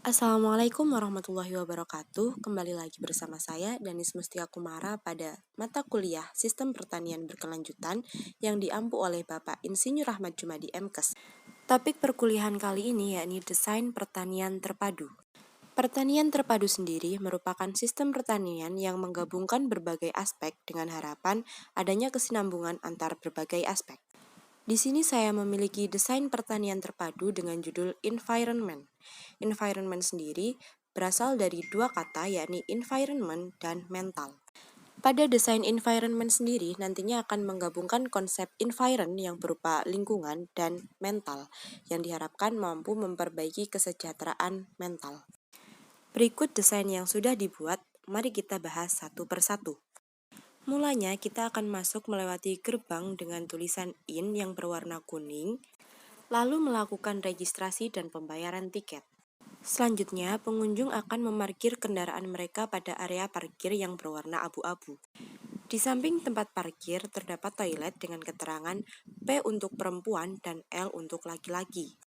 Assalamualaikum warahmatullahi wabarakatuh. Kembali lagi bersama saya Danis Mustia Kumara pada mata kuliah Sistem Pertanian Berkelanjutan yang diampu oleh Bapak Insinyur Ahmad Jumadi MKes. Topik perkuliahan kali ini yakni Desain Pertanian Terpadu. Pertanian terpadu sendiri merupakan sistem pertanian yang menggabungkan berbagai aspek dengan harapan adanya kesinambungan antar berbagai aspek. Di sini saya memiliki desain pertanian terpadu dengan judul environment. Environment sendiri berasal dari dua kata yakni environment dan mental. Pada desain environment sendiri nantinya akan menggabungkan konsep environ yang berupa lingkungan dan mental yang diharapkan mampu memperbaiki kesejahteraan mental. Berikut desain yang sudah dibuat, mari kita bahas satu persatu. Mulanya kita akan masuk melewati gerbang dengan tulisan IN yang berwarna kuning, lalu melakukan registrasi dan pembayaran tiket. Selanjutnya, pengunjung akan memarkir kendaraan mereka pada area parkir yang berwarna abu-abu. Di samping tempat parkir terdapat toilet dengan keterangan P untuk perempuan dan L untuk laki-laki.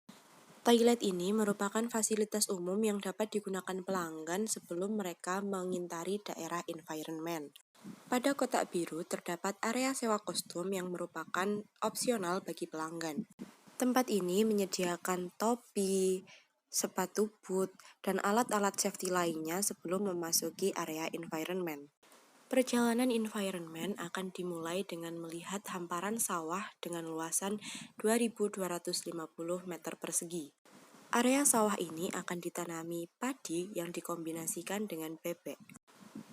Toilet ini merupakan fasilitas umum yang dapat digunakan pelanggan sebelum mereka mengintari daerah environment. Pada kotak biru terdapat area sewa kostum yang merupakan opsional bagi pelanggan. Tempat ini menyediakan topi, sepatu boot, dan alat-alat safety lainnya sebelum memasuki area environment. Perjalanan environment akan dimulai dengan melihat hamparan sawah dengan luasan 2.250 meter persegi. Area sawah ini akan ditanami padi yang dikombinasikan dengan bebek.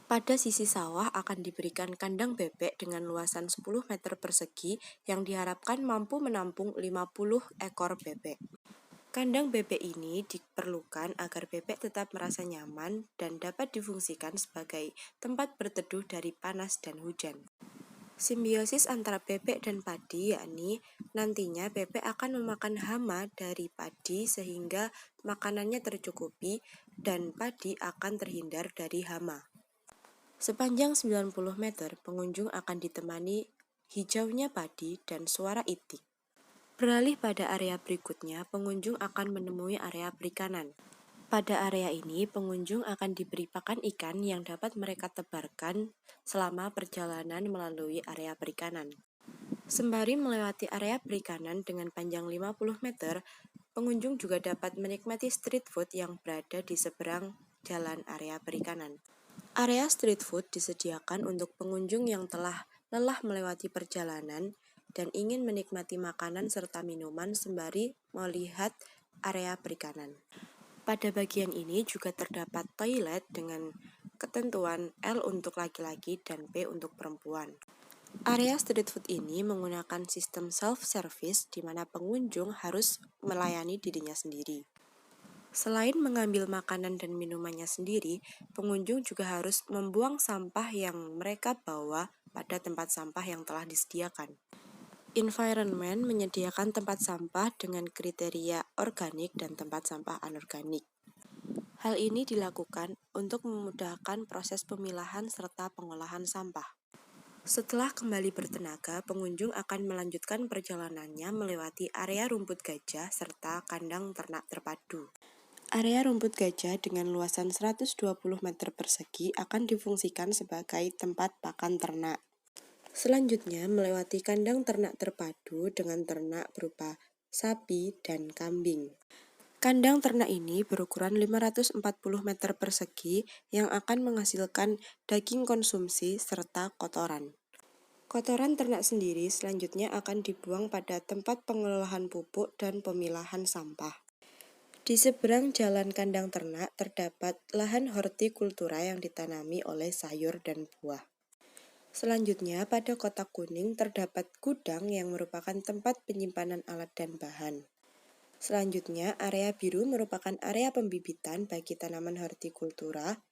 Pada sisi sawah akan diberikan kandang bebek dengan luasan 10 meter persegi yang diharapkan mampu menampung 50 ekor bebek. Kandang bebek ini diperlukan agar bebek tetap merasa nyaman dan dapat difungsikan sebagai tempat berteduh dari panas dan hujan. Simbiosis antara bebek dan padi yakni nantinya bebek akan memakan hama dari padi sehingga makanannya tercukupi dan padi akan terhindar dari hama. Sepanjang 90 meter, pengunjung akan ditemani hijaunya padi dan suara itik. Beralih pada area berikutnya, pengunjung akan menemui area perikanan. Pada area ini, pengunjung akan diberi pakan ikan yang dapat mereka tebarkan selama perjalanan melalui area perikanan. Sembari melewati area perikanan dengan panjang 50 meter, pengunjung juga dapat menikmati street food yang berada di seberang jalan area perikanan. Area street food disediakan untuk pengunjung yang telah lelah melewati perjalanan dan ingin menikmati makanan serta minuman sembari melihat area perikanan. Pada bagian ini juga terdapat toilet dengan ketentuan L untuk laki-laki dan P untuk perempuan. Area street food ini menggunakan sistem self-service di mana pengunjung harus melayani dirinya sendiri. Selain mengambil makanan dan minumannya sendiri, pengunjung juga harus membuang sampah yang mereka bawa pada tempat sampah yang telah disediakan. Environment menyediakan tempat sampah dengan kriteria organik dan tempat sampah anorganik. Hal ini dilakukan untuk memudahkan proses pemilahan serta pengolahan sampah. Setelah kembali bertenaga, pengunjung akan melanjutkan perjalanannya melewati area rumput gajah serta kandang ternak terpadu. Area rumput gajah dengan luasan 120 meter persegi akan difungsikan sebagai tempat pakan ternak. Selanjutnya melewati kandang ternak terpadu dengan ternak berupa sapi dan kambing. Kandang ternak ini berukuran 540 meter persegi yang akan menghasilkan daging konsumsi serta kotoran. Kotoran ternak sendiri selanjutnya akan dibuang pada tempat pengolahan pupuk dan pemilahan sampah. Di seberang jalan kandang ternak terdapat lahan hortikultura yang ditanami oleh sayur dan buah. Selanjutnya pada kotak kuning terdapat gudang yang merupakan tempat penyimpanan alat dan bahan. Selanjutnya area biru merupakan area pembibitan bagi tanaman hortikultura.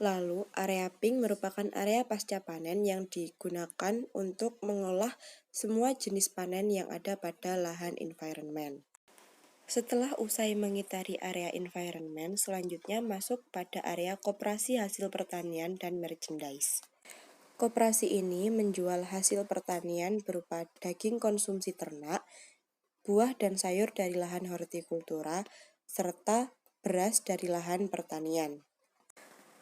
Lalu area pink merupakan area pasca panen yang digunakan untuk mengolah semua jenis panen yang ada pada lahan environment. Setelah usai mengitari area environment, selanjutnya masuk pada area koperasi hasil pertanian dan merchandise. Koperasi ini menjual hasil pertanian berupa daging konsumsi ternak, buah dan sayur dari lahan hortikultura, serta beras dari lahan pertanian.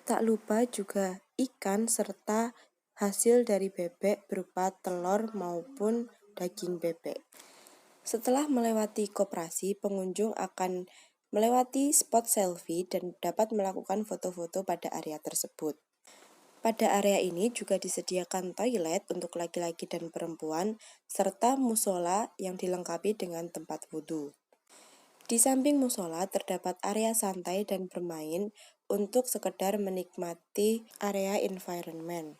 Tak lupa juga ikan serta hasil dari bebek berupa telur maupun daging bebek. Setelah melewati koperasi, pengunjung akan melewati spot selfie dan dapat melakukan foto-foto pada area tersebut. Pada area ini juga disediakan toilet untuk laki-laki dan perempuan, serta musola yang dilengkapi dengan tempat wudhu. Di samping musola terdapat area santai dan bermain untuk sekedar menikmati area environment.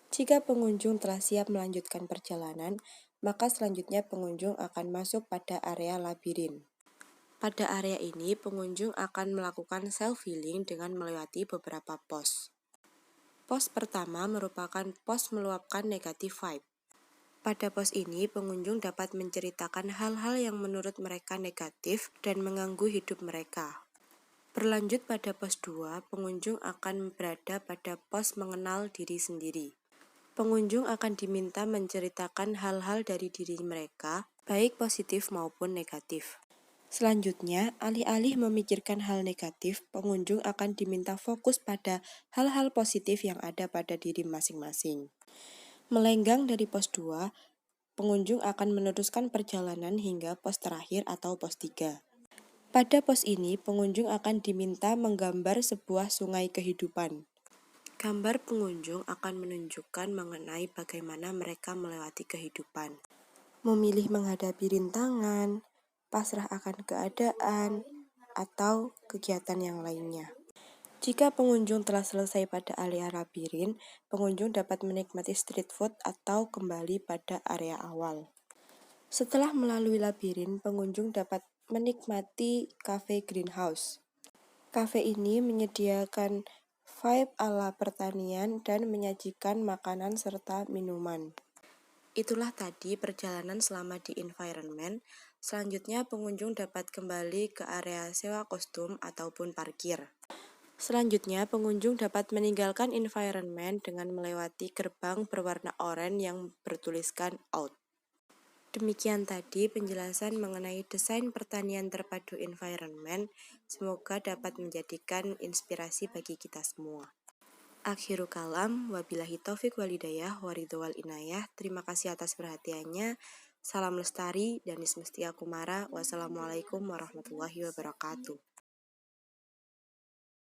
Jika pengunjung telah siap melanjutkan perjalanan, maka selanjutnya pengunjung akan masuk pada area labirin. Pada area ini, pengunjung akan melakukan self-healing dengan melewati beberapa pos. Pos pertama merupakan pos meluapkan negatif vibe. Pada pos ini, pengunjung dapat menceritakan hal-hal yang menurut mereka negatif dan mengganggu hidup mereka. Berlanjut pada pos 2, pengunjung akan berada pada pos mengenal diri sendiri. Pengunjung akan diminta menceritakan hal-hal dari diri mereka, baik positif maupun negatif. Selanjutnya, alih-alih memikirkan hal negatif, pengunjung akan diminta fokus pada hal-hal positif yang ada pada diri masing-masing. Melenggang dari pos 2, pengunjung akan meneruskan perjalanan hingga pos terakhir atau pos 3. Pada pos ini, pengunjung akan diminta menggambar sebuah sungai kehidupan. Gambar pengunjung akan menunjukkan mengenai bagaimana mereka melewati kehidupan. Memilih menghadapi rintangan, pasrah akan keadaan, atau kegiatan yang lainnya. Jika pengunjung telah selesai pada area labirin, pengunjung dapat menikmati street food atau kembali pada area awal. Setelah melalui labirin, pengunjung dapat menikmati cafe greenhouse. Cafe ini menyediakan vibe ala pertanian dan menyajikan makanan serta minuman. Itulah tadi perjalanan selama di environment. Selanjutnya pengunjung dapat kembali ke area sewa kostum ataupun parkir. Selanjutnya, pengunjung dapat meninggalkan environment dengan melewati gerbang berwarna oranye yang bertuliskan out. Demikian tadi penjelasan mengenai desain pertanian terpadu environment. Semoga dapat menjadikan inspirasi bagi kita semua. Akhiru kalam, wabillahi taufik walhidayah, waridho wal inayah. Terima kasih atas perhatiannya. Salam lestari, Danis Mustia Kumara. Wassalamualaikum warahmatullahi wabarakatuh.